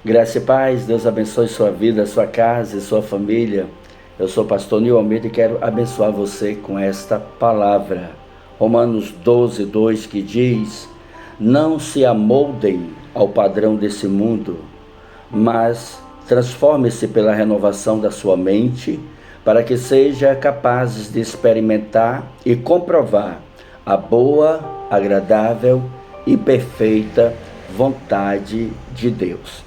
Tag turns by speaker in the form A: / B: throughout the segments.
A: Graça e paz, Deus abençoe sua vida, sua casa e sua família. Eu sou o pastor Nil Almeida e quero abençoar você com esta palavra. Romanos 12:2, que diz: não se amoldem ao padrão desse mundo, mas transforme-se pela renovação da sua mente, para que seja capazes de experimentar e comprovar a boa, agradável e perfeita vontade de Deus.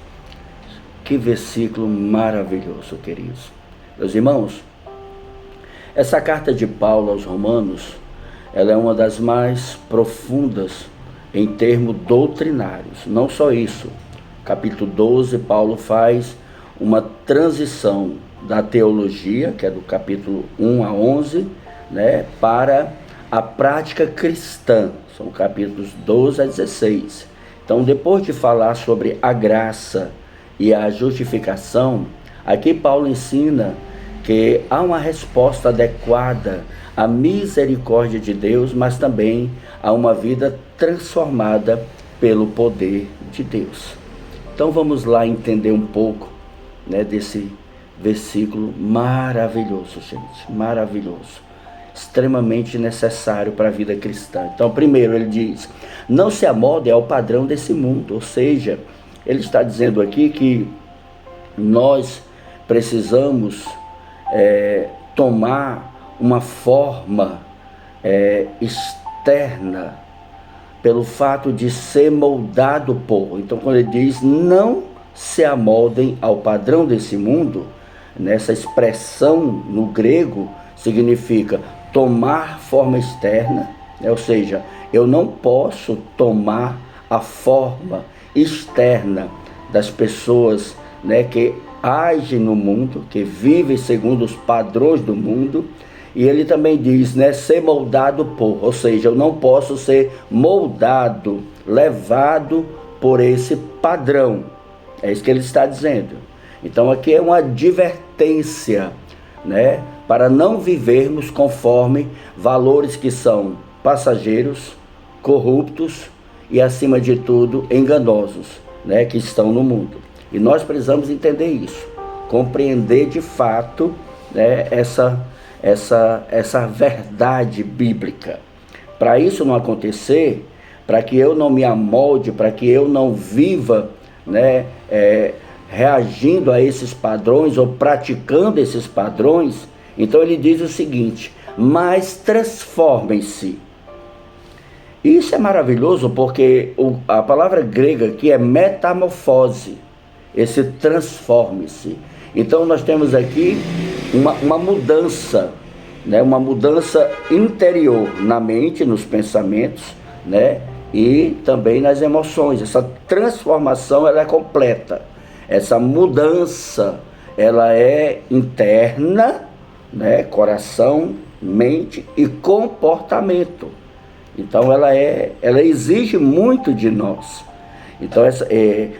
A: Que versículo maravilhoso, queridos. Meus irmãos, essa carta de Paulo aos Romanos, ela é uma das mais profundas em termos doutrinários. Não só isso, capítulo 12, Paulo faz uma transição da teologia, que é do capítulo 1 a 11, para a prática cristã, são capítulos 12 a 16. Então, depois de falar sobre a graça e a justificação, aqui Paulo ensina que há uma resposta adequada à misericórdia de Deus, mas também a uma vida transformada pelo poder de Deus. Então vamos lá entender um pouco desse versículo maravilhoso, gente, maravilhoso, extremamente necessário para a vida cristã. Então, primeiro ele diz: não se amoldem ao padrão desse mundo, ou seja, ele está dizendo aqui que nós precisamos tomar uma forma externa pelo fato de ser moldado por. Então, quando ele diz não se amoldem ao padrão desse mundo, nessa expressão no grego significa tomar forma externa, ou seja, eu não posso tomar a forma externa das pessoas que agem no mundo, que vivem segundo os padrões do mundo. E ele também diz, ser moldado por, ou seja, eu não posso ser moldado, levado por esse padrão. É isso que ele está dizendo. Então aqui é uma advertência, para não vivermos conforme valores que são passageiros, corruptos e, acima de tudo, enganosos, que estão no mundo. E nós precisamos entender isso, compreender de fato essa verdade bíblica. Para isso não acontecer, para que eu não me amolde, para que eu não viva reagindo a esses padrões ou praticando esses padrões, então ele diz o seguinte: mas transformem-se. Isso é maravilhoso, porque a palavra grega aqui é metamorfose, esse transforme-se. Então nós temos aqui uma mudança, uma mudança interior na mente, nos pensamentos, e também nas emoções. Essa transformação ela é completa. Essa mudança ela é interna, coração, mente e comportamento. Então ela exige muito de nós. Então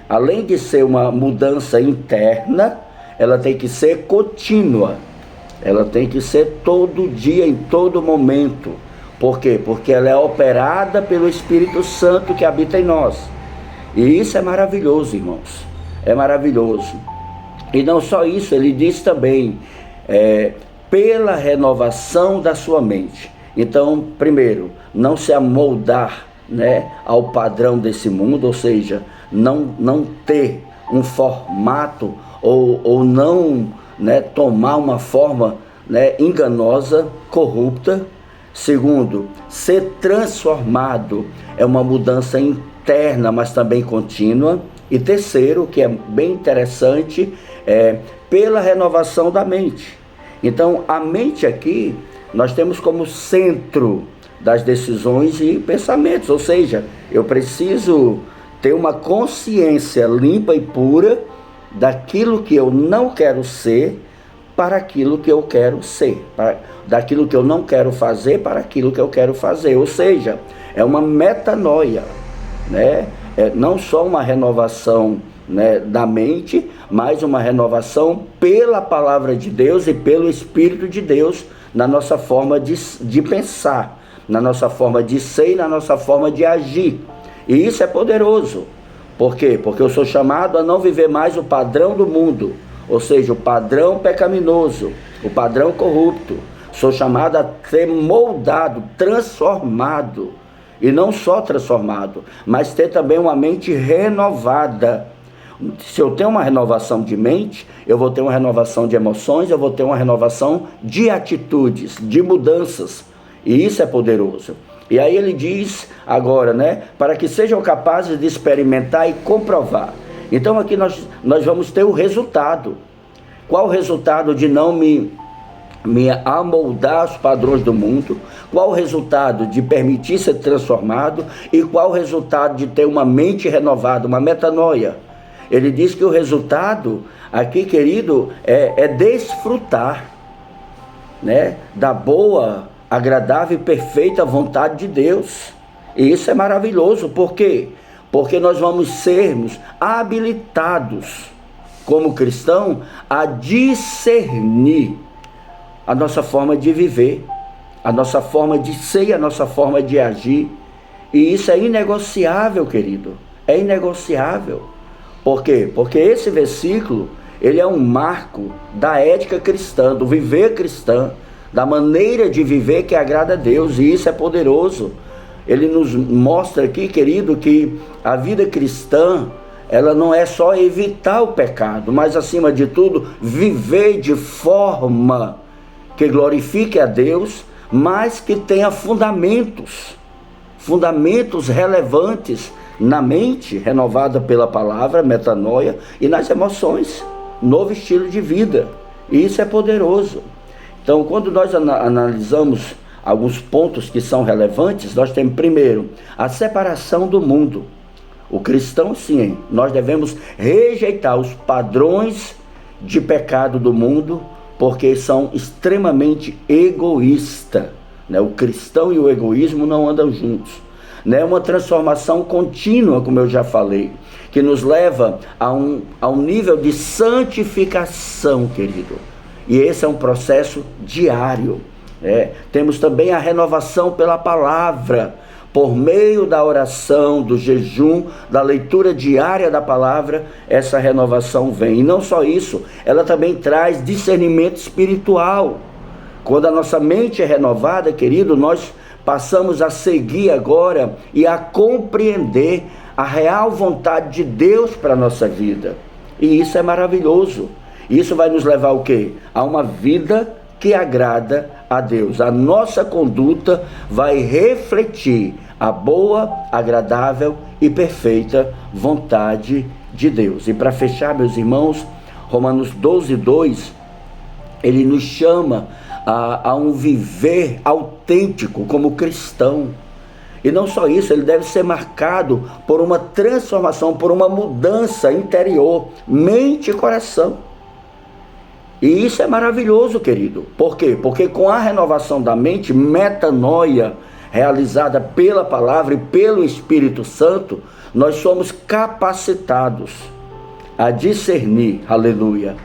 A: além de ser uma mudança interna, ela tem que ser contínua. Ela tem que ser todo dia, em todo momento. Por quê? Porque ela é operada pelo Espírito Santo que habita em nós. E isso é maravilhoso, irmãos. É maravilhoso. E não só isso, ele diz também, pela renovação da sua mente. Então, primeiro, não se amoldar ao padrão desse mundo, ou seja, não ter um formato ou não tomar uma forma enganosa, corrupta. Segundo, ser transformado é uma mudança interna, mas também contínua. E terceiro, que é bem interessante, pela renovação da mente. Então, a mente aqui, nós temos como centro das decisões e pensamentos, ou seja, eu preciso ter uma consciência limpa e pura daquilo que eu não quero ser para aquilo que eu quero ser, daquilo que eu não quero fazer para aquilo que eu quero fazer, ou seja, é uma metanoia, não só uma renovação da mente, mas uma renovação pela palavra de Deus e pelo Espírito de Deus na nossa forma de pensar, na nossa forma de ser e na nossa forma de agir. E isso é poderoso, Por quê? Porque eu sou chamado a não viver mais o padrão do mundo, ou seja, o padrão pecaminoso, o padrão corrupto. Sou chamado a ser moldado, transformado, e não só transformado, mas ter também uma mente renovada. Se eu tenho uma renovação de mente, eu vou ter uma renovação de emoções, eu vou ter uma renovação de atitudes, de mudanças, e isso é poderoso. E aí ele diz agora, né, para que sejam capazes de experimentar e comprovar. Então aqui nós vamos ter o resultado. Qual o resultado de não me amoldar aos padrões do mundo? Qual o resultado de permitir ser transformado? E qual o resultado de ter uma mente renovada, uma metanoia? Ele diz que o resultado aqui, querido, é desfrutar, né, da boa, agradável e perfeita vontade de Deus. E isso é maravilhoso. Por quê? Porque nós vamos sermos habilitados como cristão a discernir a nossa forma de viver, a nossa forma de ser, a nossa forma de agir. E isso é inegociável, querido. É inegociável. Por quê? Porque esse versículo, ele é um marco da ética cristã, do viver cristão, da maneira de viver que agrada a Deus. E isso é poderoso. Ele nos mostra aqui, querido, que a vida cristã, ela não é só evitar o pecado, mas acima de tudo, viver de forma que glorifique a Deus, mas que tenha fundamentos relevantes na mente, renovada pela palavra, metanoia, e nas emoções, novo estilo de vida. E isso é poderoso. Então, quando nós analisamos alguns pontos que são relevantes, nós temos primeiro a separação do mundo. O cristão, sim, nós devemos rejeitar os padrões de pecado do mundo, porque são extremamente egoístas, né? O cristão e o egoísmo não andam juntos, né? Uma transformação contínua, como eu já falei, que nos leva a um nível de santificação, querido. E esse é um processo diário. Temos também a renovação pela palavra, por meio da oração, do jejum, da leitura diária da palavra, essa renovação vem. E não só isso, ela também traz discernimento espiritual. Quando a nossa mente é renovada, querido, nós passamos a seguir agora e a compreender a real vontade de Deus para a nossa vida. E isso é maravilhoso. Isso vai nos levar ao quê? A uma vida que agrada a Deus. A nossa conduta vai refletir a boa, agradável e perfeita vontade de Deus. E para fechar, meus irmãos, Romanos 12:2, ele nos chama a um viver autêntico como cristão. E não só isso, ele deve ser marcado por uma transformação, por uma mudança interior, mente e coração. E isso é maravilhoso, querido. Por quê? Porque com a renovação da mente, metanoia, realizada pela palavra e pelo Espírito Santo, nós somos capacitados a discernir, aleluia,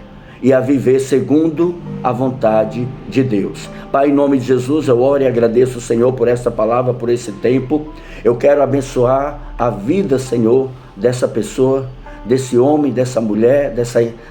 A: e a viver segundo a vontade de Deus. Pai, em nome de Jesus, eu oro e agradeço o Senhor por essa palavra, por esse tempo. Eu quero abençoar a vida, Senhor, dessa pessoa, desse homem, dessa mulher,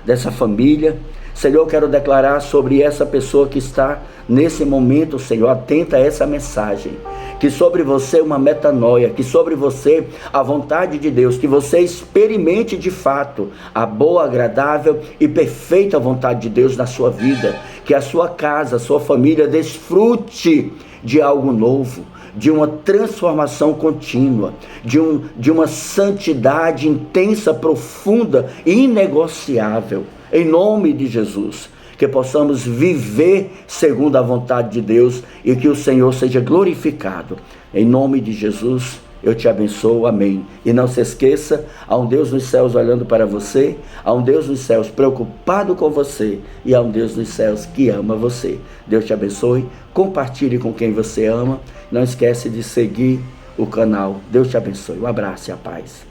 A: dessa família. Senhor, eu quero declarar sobre essa pessoa que está nesse momento, Senhor, atenta a essa mensagem, que sobre você uma metanoia, que sobre você a vontade de Deus, que você experimente de fato a boa, agradável e perfeita vontade de Deus na sua vida, que a sua casa, a sua família desfrute de algo novo, de uma transformação contínua, de uma santidade intensa, profunda e inegociável. Em nome de Jesus, que possamos viver segundo a vontade de Deus e que o Senhor seja glorificado. Em nome de Jesus, eu te abençoo, amém. E não se esqueça, há um Deus nos céus olhando para você, há um Deus nos céus preocupado com você e há um Deus nos céus que ama você. Deus te abençoe, compartilhe com quem você ama, não esquece de seguir o canal. Deus te abençoe, um abraço e a paz.